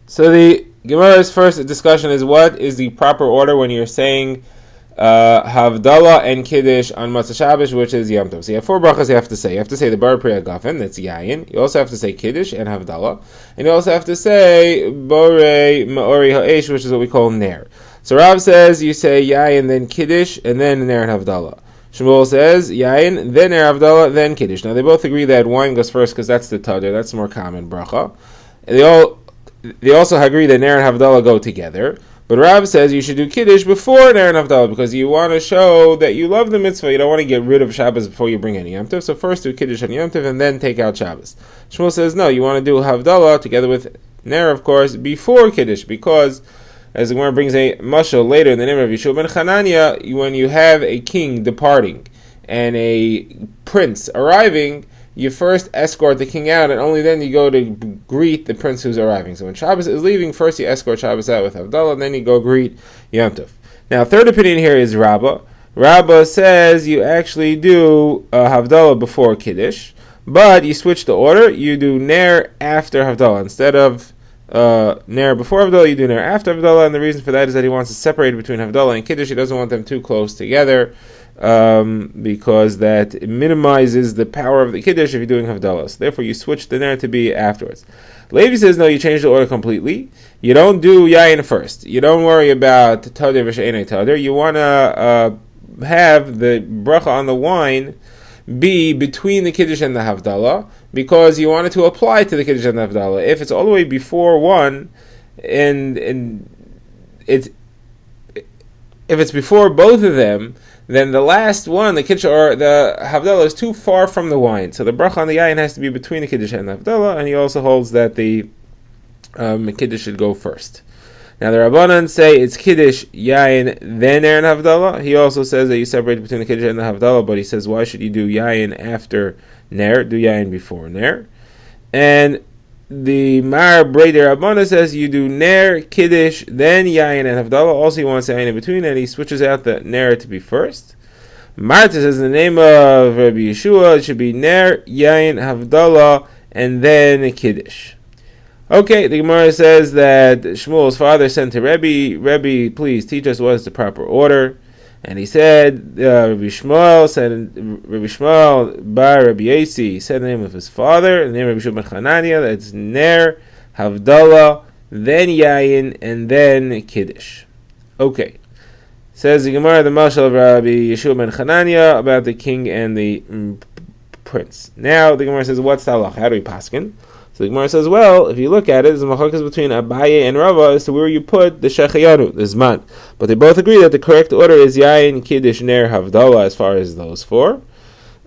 So the Gemara's first discussion is what is the proper order when you're saying Havdalah and Kiddush on Matzah Shabbos, which is Yom Tov. So you have four brachas you have to say. You have to say the Bar Priya Gafen, that's Yayin. You also have to say Kiddush and Havdalah. And you also have to say Borei Ma'ori Ha'esh, which is what we call Ner. So Rav says you say Yayin, then Kiddush, and then Ner and Havdalah. Shmuel says Yayin, then Ner Havdalah, then Kiddush. Now they both agree that wine goes first because that's the Tadr, that's the more common bracha. And they also agree that Ner and Havdalah go together. But Rav says you should do Kiddush before Ner and Havdalah because you want to show that you love the mitzvah. You don't want to get rid of Shabbos before you bring any Yom Tov. So first do Kiddush on Yom Tov and then take out Shabbos. Shmuel says no, you want to do Havdalah together with Ner, of course, before Kiddush because, as the Gemara brings a mashal later in the name of Yeshua ben Chananya, when you have a king departing and a prince arriving, you first escort the king out, and only then you go to greet the prince who's arriving. So when Shabbos is leaving, first you escort Shabbos out with Havdalah, and then you go greet Yom Tov. Now, third opinion here is Rabbah. Rabbah says you actually do Havdalah before Kiddush, but you switch the order. You do Ner after Havdalah. Instead of Ner before Havdalah, you do Ner after Havdalah, and the reason for that is that he wants to separate between Havdalah and Kiddush. He doesn't want them too close together. Because that minimizes the power of the Kiddush if you're doing Havdalah. So therefore you switch the Ner to be afterwards. Levi says no, you change the order completely. You don't do Yayin first. You don't worry about Tadir v'She'enei Tadir. You want to have the bracha on the wine be between the Kiddush and the Havdalah because you want it to apply to the Kiddush and the Havdalah. If it's all the way before one and it's if it's before both of them, then the last one, the Kiddush or the Havdalah, is too far from the wine. So the bracha on the Yayin has to be between the Kiddush and the Havdalah, and he also holds that the Kiddush should go first. Now the Rabbanan say it's Kiddush, Yayin, then Ner and Havdalah. He also says that you separate between the Kiddush and the Havdalah, but he says why should you do Yayin after Ner? Do Yayin before Ner. And the Mar Breder Rabbana says you do Ner, Kiddush, then Yayin and Havdalah. Also, he wants Yayin in between, and he switches out the Ner to be first. Marta says in the name of Rabbi Yeshua, it should be Ner, Yayin, Havdalah, and then Kiddush. Okay, the Gemara says that Shmuel's father sent to Rebbe, please teach us what is the proper order. And he said, Rabbi Shmuel bar Rabbi Yasi said the name of his father, the name of Rabbi Yeshua ben Chananya, that's Ner, Havdalah, then Yayin, and then Kiddush. Okay. Says the Gemara, the Mashal of Rabbi Yeshua ben Chananya about the king and the prince. Now the Gemara says, what's the halach? How do we paskin? So the Gemara says, well, if you look at it, there's a machlokes between Abaye and Rava as to where you put the Shechayanu, the Zman. But they both agree that the correct order is Yayin, Kiddush, Ner, Havdalah as far as those four.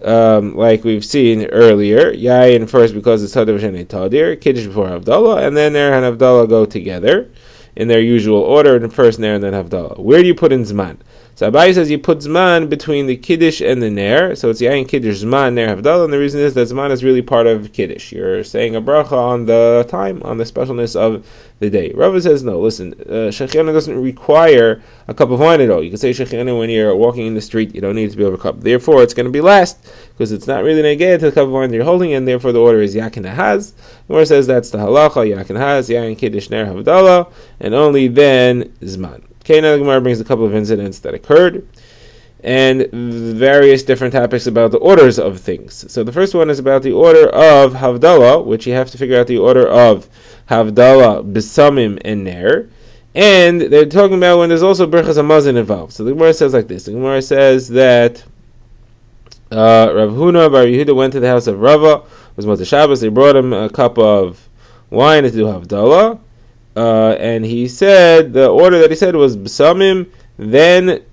Like we've seen earlier, Yayin first because it's Tadir v'She'enei Tadir, Kiddush before Havdalah, and then Ner and Havdalah go together in their usual order, and first Ner and then Havdalah. Where do you put in Zman? So Abaye says you put Zman between the Kiddush and the Ner, so it's Yayin, Kiddush, Zman, Ner, Havdalah, and the reason is that Zman is really part of Kiddush. You're saying a bracha on the time, on the specialness of the day. Rava says no, listen, Shechianu doesn't require a cup of wine at all. You can say Shechianu when you're walking in the street, you don't need it to be over a cup. Therefore, it's going to be last, because it's not really negayah to the cup of wine that you're holding, and therefore the order is Yakin Ahaz. The Gemara says that's the halacha, Yakin Ahaz, Yayin, Kiddush, Ner, Havdalah, and only then Zman. Okay, now the Gemara brings a couple of incidents that occurred, and various different topics about the orders of things. So the first one is about the order of Havdalah, which you have to figure out the order of Havdalah, Besamim, and Ner. And they're talking about when there's also Berachas Hamazon involved. So the Gemara says like this. The Gemara says that Rav Huna bar Yehuda went to the house of Rava. It was Motzei Shabbos. They brought him a cup of wine to do Havdalah. And he said, the order that he said was Besamim, then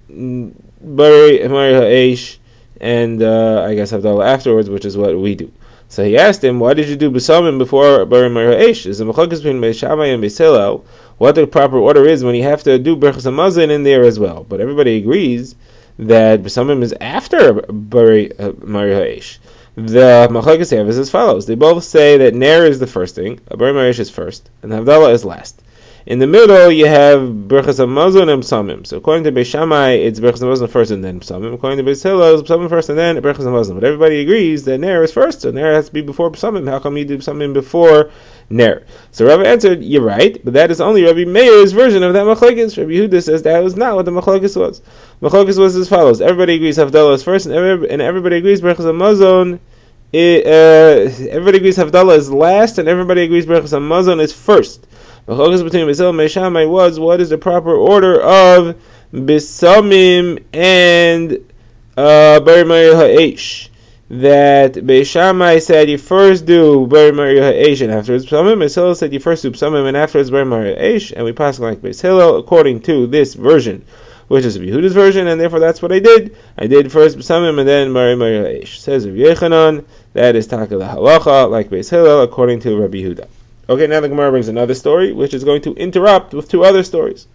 Bari Ha'esh, and I guess Havdalah afterwards, which is what we do. So he asked him, why did you do Besamim before Bari Ha'esh? Is the machlokes between Beis Shammai and Beis Hillel what the proper order is when you have to do Berachas Hamazon in there as well. But everybody agrees that Besamim is after Bari Ha'esh. The machlokes have is as follows. They both say that Ner is the first thing, Bari Ha'esh is first, and Havdalah is last. In the middle, you have Berachas Hamazon and Psamim. So according to Beis Shammai, it's Berachas Hamazon first and then Psamim. According to Beis Hillel, it's Psamim first and then Berachas Hamazon. But everybody agrees that Ner is first, so Ner has to be before Psamim. How come you do Psamim before Ner? So Rabbi answered, you're right, but that is only Rabbi Meir's version of that machlokes. Rabbi Yehuda says that was not what the machlokes was. Machlokes was as follows. Everybody agrees Havdalah is first, and everybody agrees Berachas Hamazon. Everybody agrees Havdalah is last, and everybody agrees Berachas Hamazon is first. The machlokes between Beis Hillel and Beis Shammai was what is the proper order of Bisamim and Bari Mari Ha'esh. That Beis Shammai said you first do Bari Mari Ha'esh and afterwards Bisamim. Beis Hillel said you first do Bisamim and afterwards Bari Mari Ha'esh, and we pass like Beis Hillel according to this version, which is Yehuda's version, and therefore that's what I did. I did first Bisamim and then Bari Mari Ha'esh. Says Rabbi Yechanan, that is Taka the Halacha, like Beis Hillel according to Rabbi Yehuda. Okay, now the Gemara brings another story, which is going to interrupt with two other stories.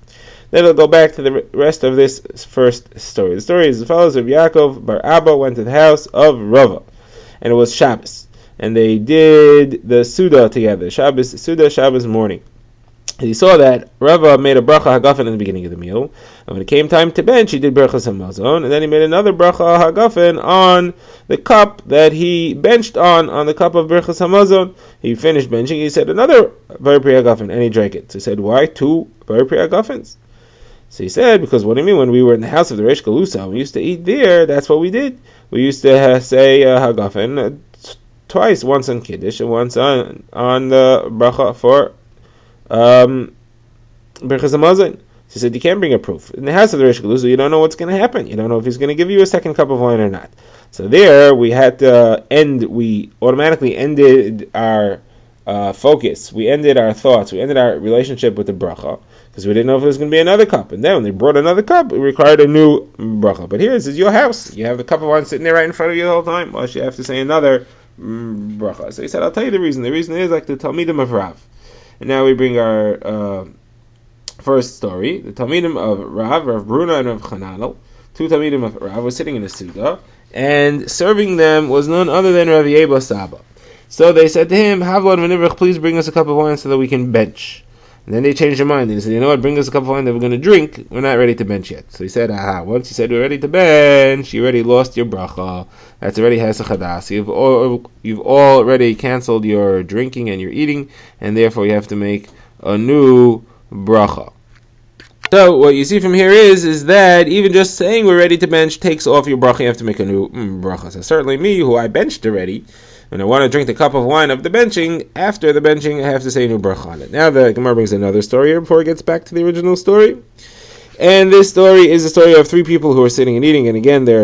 Then it'll go back to the rest of this first story. The story is as follows: Rabbi Yaakov bar Abba went to the house of Rava, and it was Shabbos, and they did the Suda together. Shabbos Suda, Shabbos morning. He saw that Rava made a bracha hagafen in the beginning of the meal, and when it came time to bench, he did berachas hamazon, and then he made another bracha hagafen on the cup that he benched on the cup of berachas hamazon. He finished benching. He said another very pri hagafen, and he drank it. So he said, "Why two very pri hagafens?" So he said, "Because what do you mean? When we were in the house of the Reish Galusa, we used to eat there. That's what we did. We used to say hagafen twice, once on kiddush and once on the bracha for." Berachas Hamazon. She said you can't bring a proof. In the house of the Reish Galusa, you don't know what's going to happen. You don't know if he's going to give you a second cup of wine or not. So there we had to we automatically ended our focus. We ended our thoughts. We ended our relationship with the bracha because we didn't know if it was going to be another cup. And then when they brought another cup, it required a new bracha. But here this is your house. You have the cup of wine sitting there right in front of you the whole time. Well, you have to say another bracha. So he said, I'll tell you the reason. The reason is like the Talmidim of Rav. And now we bring our first story. The Talmidim of Rav Bruna and Rav Chananel, two Talmidim of Rav, were sitting in a Suda, and serving them was none other than Rav Yeba Saba. So they said to him, Havlad v'nivrich, please bring us a cup of wine so that we can bench. And then they changed their mind. They said, you know what, bring us a cup of wine that we're going to drink. We're not ready to bench yet. So he said, once you said we're ready to bench, you already lost your bracha. That's already hesach hadas. You've already canceled your drinking and your eating, and therefore you have to make a new bracha. So what you see from here is that even just saying we're ready to bench takes off your bracha. You have to make a new bracha. So certainly me, who I benched already, when I want to drink the cup of wine of the benching, after the benching, I have to say a new bracha on it. Now the Gemara brings another story here before it gets back to the original story. And this story is a story of three people who are sitting and eating. And again, their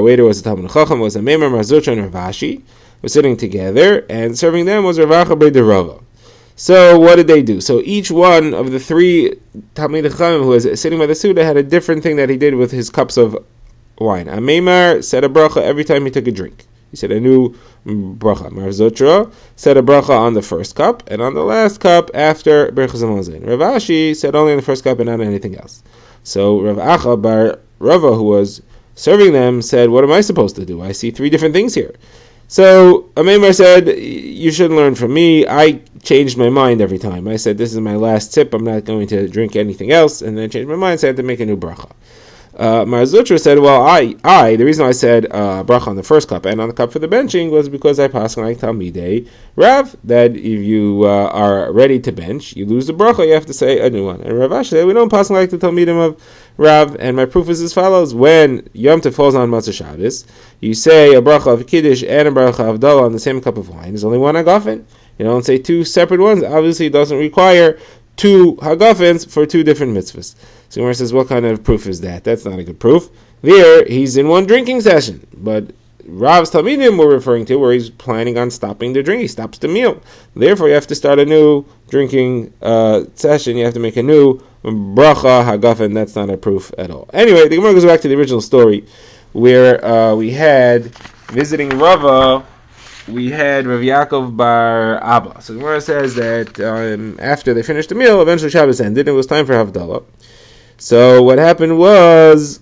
waiter was a Talmud Chacham, was a Meimer, Mar Zutra, and Rav Ashi, were sitting together, and serving them was Rav Acha bar Rava. So what did they do? So each one of the three Talmid Chacham who was sitting by the Suda had a different thing that he did with his cups of wine. A Meimer said a bracha every time he took a drink. He said a new bracha. Mar Zutra said a bracha on the first cup, and on the last cup after Berachas Hamazon. Rav Ashi said only on the first cup and not anything else. So Rav Acha bar Rava, who was serving them, said, what am I supposed to do? I see three different things here. So Amemar said, you should learn from me. I changed my mind every time. I said, this is my last sip. I'm not going to drink anything else. And then I changed my mind, so I had to make a new bracha. Mar Zutra said, well, the reason I said bracha on the first cup and on the cup for the benching was because I passed like Talmidei Rav, that if you are ready to bench, you lose the bracha, you have to say a new one. And Rav Ashi said, we don't pass like the Talmidim of Rav, and my proof is as follows. When Yom Tov falls on Matzah Shabbos, you say a bracha of Kiddush and a bracha of Havdalah on the same cup of wine. There's only one hagafen. You don't say two separate ones. Obviously, it doesn't require two hagafens for two different mitzvahs. So Gemara says, what kind of proof is that? That's not a good proof. There, he's in one drinking session. But Rav's Talmidim we're referring to where he's planning on stopping the drink. He stops the meal. Therefore, you have to start a new drinking session. You have to make a new bracha hagafen. That's not a proof at all. Anyway, the Gemara goes back to the original story where we had visiting Rava. We had Rav Yaakov bar Abba. So the Gemara says that after they finished the meal, eventually Shabbos ended, and it was time for Havdalah. So what happened was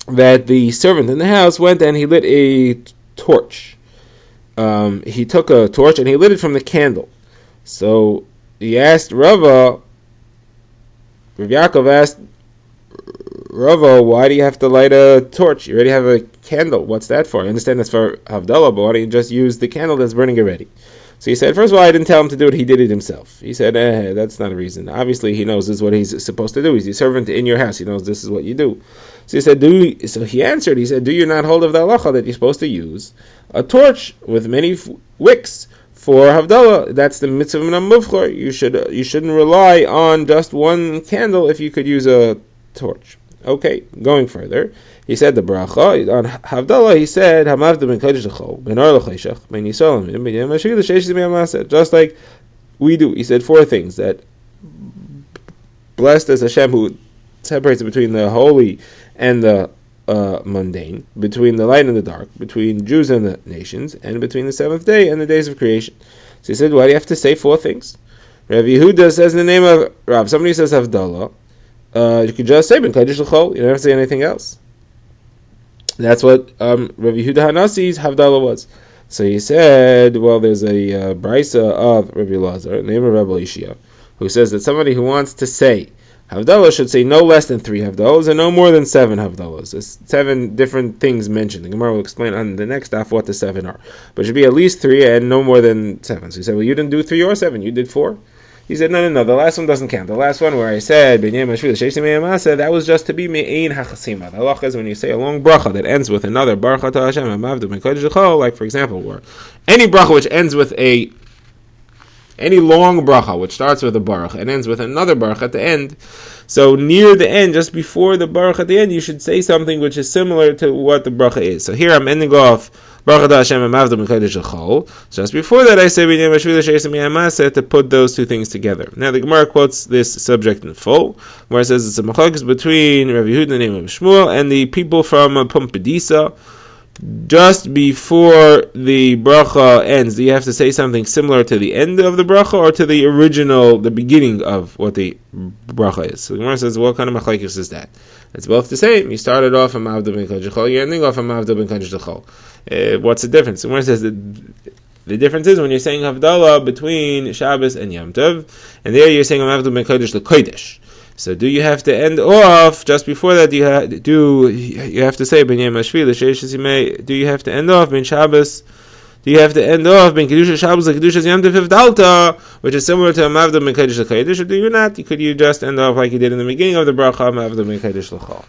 that the servant in the house went and he lit a torch. He took a torch and he lit it from the candle. So he asked Rava, Rav Yaakov asked Rava, why do you have to light a torch? You already have a candle. What's that for? I understand that's for Havdalah, but why don't you just use the candle that's burning already? So he said, first of all, I didn't tell him to do it. He did it himself. He said, that's not a reason. Obviously, he knows this is what he's supposed to do. He's a servant in your house. He knows this is what you do. So he said, so he answered, he said, do you not hold of the halacha that you're supposed to use a torch with many wicks for Havdalah? That's the mitzvah minam muvchor. You shouldn't rely on just one candle if you could use a torch. Okay, going further, he said the bracha on Havdalah. He said Hamavda ben kodesh l'chol ben or l'cheshach ben yisolim ben yom hashvili sheishes miyamasa. Just like we do. He said four things: that blessed is Hashem who separates between the holy and the mundane, between the light and the dark, between Jews and the nations, and between the seventh day and the days of creation. So he said, why do you have to say four things? Rav Yehuda says in the name of Rav. Somebody says Havdalah. You could just say Ben Kodesh L'Chol. You don't have to say anything else. That's what Rav Yehuda Hanasi's Havdalah was. So he said, well, there's a brisa of Rabbi Elazar, named Rabbi Elishia, who says that somebody who wants to say Havdalah should say no less than 3 Havdalahs and no more than 7 Havdalahs. There's 7 different things mentioned. The Gemara will explain on the next daf what the 7 are. But it should be at least 3 and no more than 7. So he said, well, you didn't do 3 or 7, you did 4. He said, no, the last one doesn't count. The last one where I said, that was just to be me'ein hachasima. The halacha is when you say a long bracha that ends with another baruch atah Hashem, amavdu ben kodesh l'chol, like for example, where any bracha which ends with any long bracha which starts with a baruch and ends with another baruch at the end, so near the end, just before the baruch at the end, you should say something which is similar to what the bracha is. So here I'm ending off baruch atah Hashem amavdu ben kodesh l'chol. Just before that, I say b'nei mashvila she'esem yamasa to put those two things together. Now the Gemara quotes this subject in full, where it says it's a machlokes between Rav Yehuda, the name of Shmuel, and the people from Pumbedisa. Just before the bracha ends, do you have to say something similar to the end of the bracha or to the beginning of what the bracha is? So the Gemara says, what kind of machlokes is that? It's both the same. You started off amavdu ben kodesh l'chol, you're ending off amavdu ben kodesh l'chol. What's the difference? The Gemara says that the difference is when you're saying Havdalah between Shabbos and Yom Tov, and there you're saying amavdu ben kodesh l'kodesh. So do you have to end off just before that? You have to say ben yom hashvili sheishes yimei? Do you have to end off ben Shabbos? Do you have to end off ben kedusha Shabbos like kedusha Yom Tov Havdalta, which is similar to amavdu ben kodesh l'kodesh? Or do you not? Could you just end off like you did in the beginning of the bracha amavdu ben kodesh l'chol?